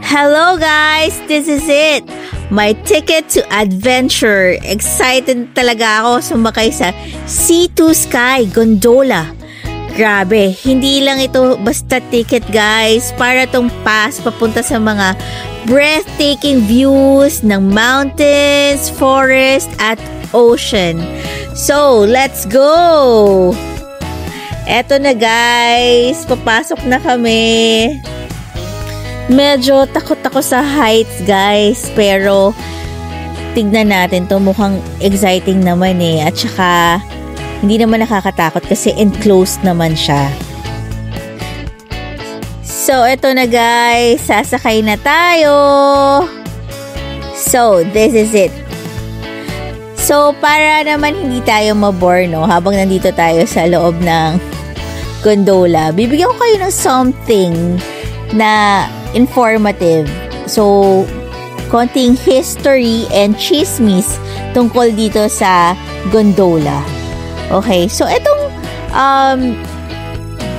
Hello guys! This is it! My ticket to adventure. Excited talaga ako sumakay sa C2 Sky Gondola. Grabe, hindi lang ito basta ticket guys. Para tong pass papunta sa mga breathtaking views ng mountains, forest at ocean. So, let's go! Eto na guys, papasok na kami. Medyo takot ako sa heights guys, pero tignan natin to, mukhang exciting naman eh. At saka hindi naman nakakatakot kasi enclosed naman siya. So eto na guys, sasakay na tayo. So this is it. So para naman hindi tayo mabore no, habang nandito tayo sa loob ng gondola, bibigyan ko kayo ng something na informative. So, konting history and chismis tungkol dito sa gondola. Okay, so itong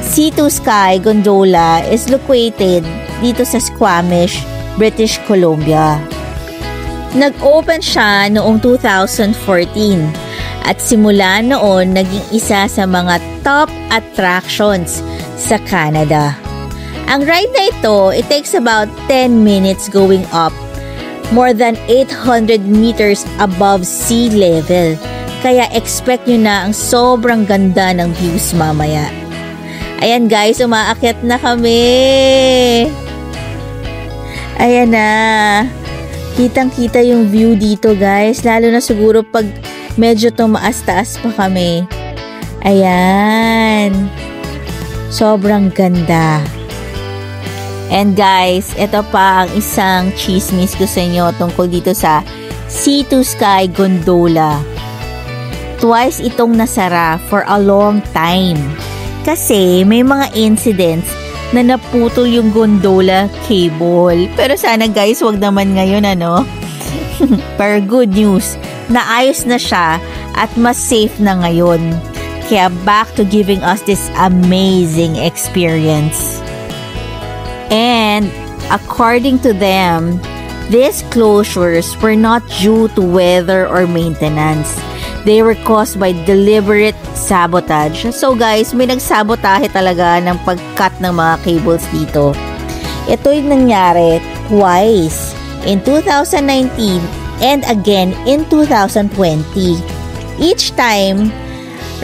C2 Sky Gondola is located dito sa Squamish, British Columbia. Nag-open siya noong 2014 at simula noon naging isa sa mga top attractions sa Canada. Ang ride na ito, it takes about 10 minutes going up, more than 800 meters above sea level. Kaya expect nyo na ang sobrang ganda ng views mamaya. Ayan guys, umaakyat na kami. Ayan na. Kitang-kita yung view dito guys, lalo na siguro pag medyo tumaas-taas pa kami. Ayan. Sobrang ganda. And guys, ito pa ang isang chismis ko sa inyo tungkol dito sa C2 Sky Gondola. Twice itong nasara for a long time. Kasi may mga incidents na naputol yung gondola cable. Pero sana guys, wag naman ngayon ano. Pero good news, naayos na siya at mas safe na ngayon. Kaya back to giving us this amazing experience. And according to them, these closures were not due to weather or maintenance. They were caused by deliberate sabotage. So guys, may nagsabotahe talaga ng pag-cut ng mga cables dito. Ito yung nangyari twice, in 2019 and again in 2020. Each time,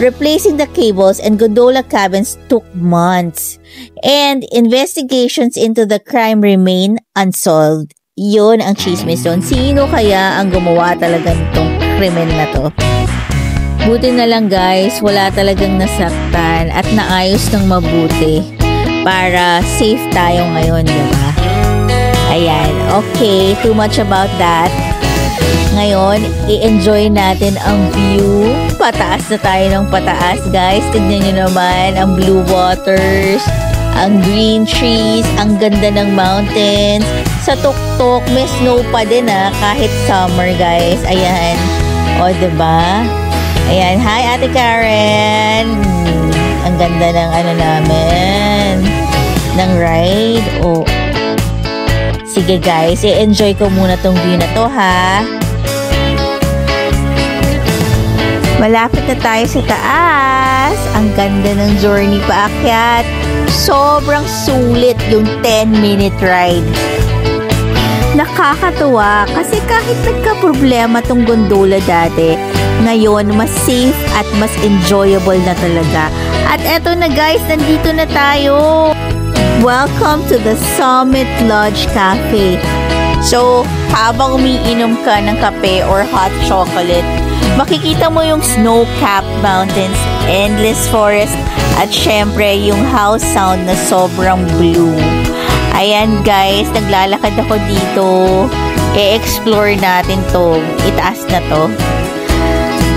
replacing the cables and gondola cabins took months, and investigations into the crime remain unsolved. Yun ang chismis doon. Sino kaya ang gumawa talaga nitong krimen na to? Buti na lang guys, wala talagang nasaktan at naayos ng mabuti para safe tayo ngayon, diba? Ayan, okay, too much about that. Ngayon, i-enjoy natin ang view. Pataas na tayo ng pataas, guys. Tignan nyo naman ang blue waters, ang green trees, ang ganda ng mountains. Sa tuktok, may snow pa din kahit summer, guys. Ayan. O, diba? Ayan. Hi, Ate Karen. Ang ganda ng ano namin. Ng ride. O, sige, guys. I-enjoy ko muna tong view na to, ha? Malapit na tayo sa taas. Ang ganda ng journey paakyat. Sobrang sulit yung 10-minute ride. Nakakatuwa kasi kahit nagka-problema tong gondola dati, ngayon mas safe at mas enjoyable na talaga. At eto na guys, nandito na tayo. Welcome to the Summit Lodge Cafe. So, habang umiinom ka ng kape or hot chocolate, makikita mo yung snow-capped mountains, endless forest, at syempre yung house sound na sobrang blue. Ayan guys, naglalakad ako dito. E-explore natin to. Itaas na to.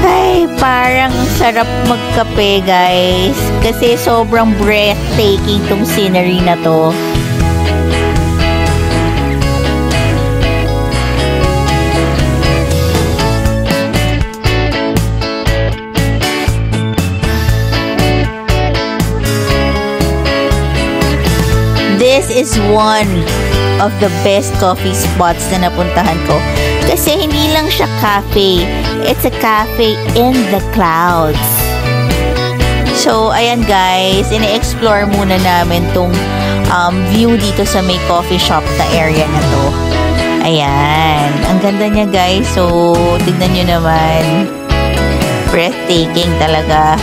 Ay, parang sarap magkape guys. Kasi sobrang breathtaking tong scenery na to. This is one of the best coffee spots na napuntahan ko. Kasi hindi lang siya cafe. It's a cafe in the clouds. So, ayan guys, ini-explore muna namin tong view dito sa may coffee shop na area na to. Ayan. Ang ganda niya guys. So, tignan nyo naman. Breathtaking talaga.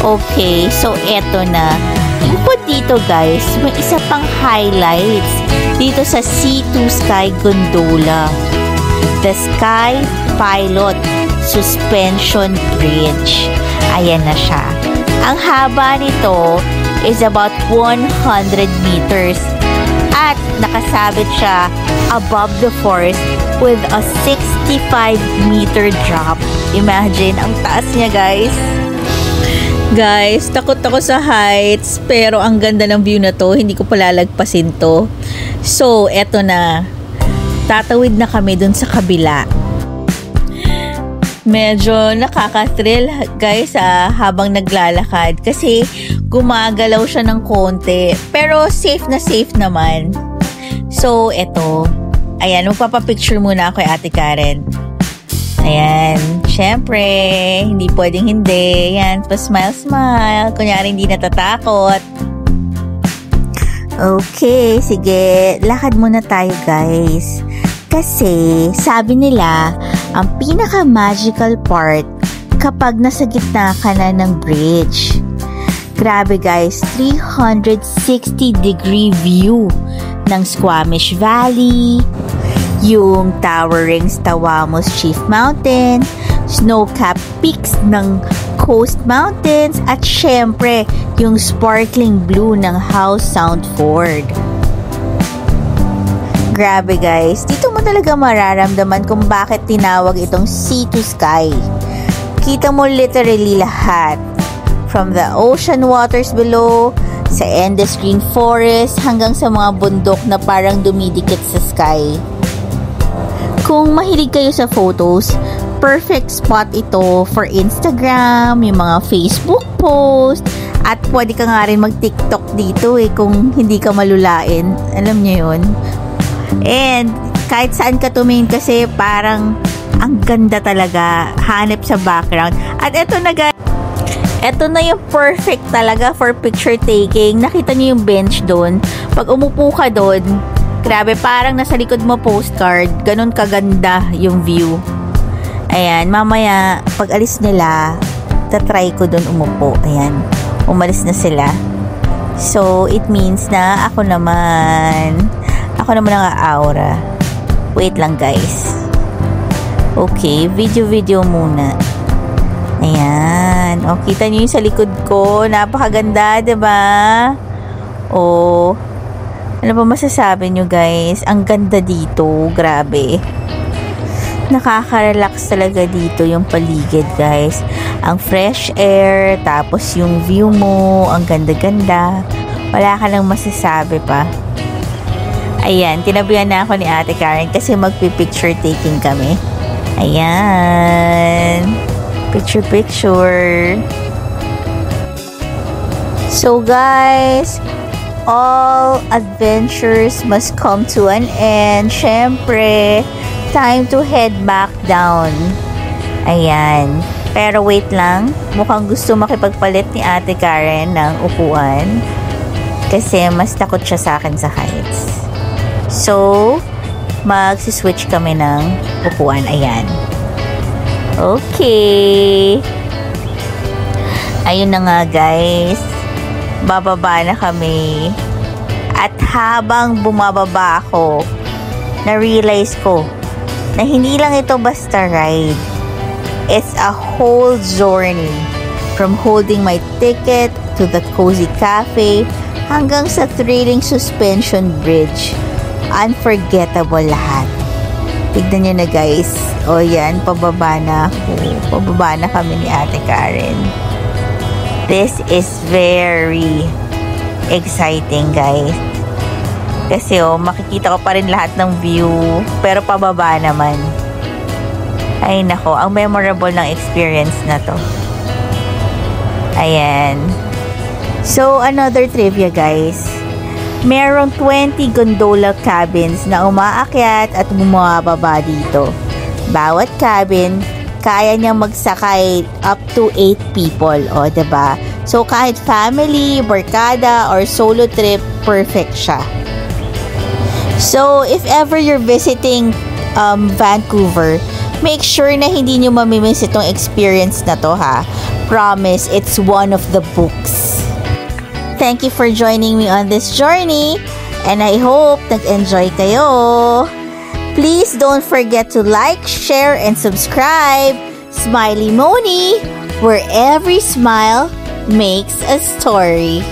Okay. So, eto na. Bukod dito guys, may isa pang highlights dito sa C2 Sky Gondola. The Sky Pilot Suspension Bridge. Ayan na siya. Ang haba nito is about 100 meters at nakasabit siya above the forest with a 65-meter drop. Imagine, ang taas niya guys. Guys, takot ako sa heights pero ang ganda ng view na to. Hindi ko palalagpasin to. So, eto na. Tatawid na kami dun sa kabila. Medyo nakaka-thrill guys habang naglalakad kasi gumagalaw siya ng konti pero safe na safe naman. So eto, ayan, magpapapicture muna ako kay Ate Karen. Ayan, syempre hindi pwedeng hindi. Ayan, pa-smile kunyari hindi natatakot. Okay, sige, lakad muna tayo guys. Kasi sabi nila, ang pinaka-magical part kapag nasa gitna ka na ng bridge. Grabe guys, 360-degree view ng Squamish Valley, yung towering Tawamus Chief Mountain, snow-capped peaks ng Coast Mountains, at syempre, yung sparkling blue ng Howe Sound Ford. Grabe guys, dito mo talaga mararamdaman kung bakit tinawag itong C2 Sky. Kita mo literally lahat. From the ocean waters below, sa endless green forest, hanggang sa mga bundok na parang dumidikit sa sky. Kung mahilig kayo sa photos, perfect spot ito for Instagram, yung mga Facebook post, at pwede ka nga rin mag-TikTok dito kung hindi ka malulain. Alam niyo yun? And kahit saan ka tumingin kasi parang ang ganda talaga, hanep sa background. At eto na guys, eto na yung perfect talaga for picture taking. Nakita niyo yung bench doon. Pag umupo ka doon, grabe, parang nasa likod mo postcard. Ganun kaganda yung view. Ayan, mamaya pag alis nila, tatry ko doon umupo. Ayan, umalis na sila. So it means na ako naman ang aura. Wait lang guys. Okay, video muna. Ayan. O, kita nyo yung sa likod ko. Napakaganda, diba? O, ano ba masasabi nyo guys? Ang ganda dito. Grabe. Nakaka-relax talaga dito yung paligid guys. Ang fresh air, tapos yung view mo, ang ganda-ganda. Wala ka lang masasabi pa. Ayan, tinabihan na ako ni Ate Karen kasi magpi-picture taking kami. Ayan. Picture. So guys, all adventures must come to an end. Syempre, time to head back down. Ayan. Pero wait lang, mukhang gusto makipagpalit ni Ate Karen ng upuan kasi mas takot siya sa akin sa heights. So, magsiswitch kami ng upuan. Ayan. Okay. Ayun na nga guys. Bababa na kami. At habang bumababa ako, na-realize ko na hindi lang ito basta ride. It's a whole journey. From holding my ticket to the cozy cafe hanggang sa thrilling suspension bridge. Unforgettable lahat. Tignan nyo na guys. O yan, pababa na ako. Pababa na kami ni Ate Karen. This is very exciting guys. Kasi makikita ko pa rin lahat ng view. Pero pababa naman. Ay nako, ang memorable ng experience na to. Ayan. So, another trivia guys. Merong 20 gondola cabins na umaakyat at bumababa dito. Bawat cabin, kaya niyang magsakay up to 8 people, o diba? So kahit family, barkada, or solo trip, perfect siya. So if ever you're visiting Vancouver, make sure na hindi nyo mamimiss itong experience na to, ha. Promise, it's one of the books. Thank you for joining me on this journey, and I hope nag-enjoy kayo. Please don't forget to like, share, and subscribe. Smiley Moni, where every smile makes a story.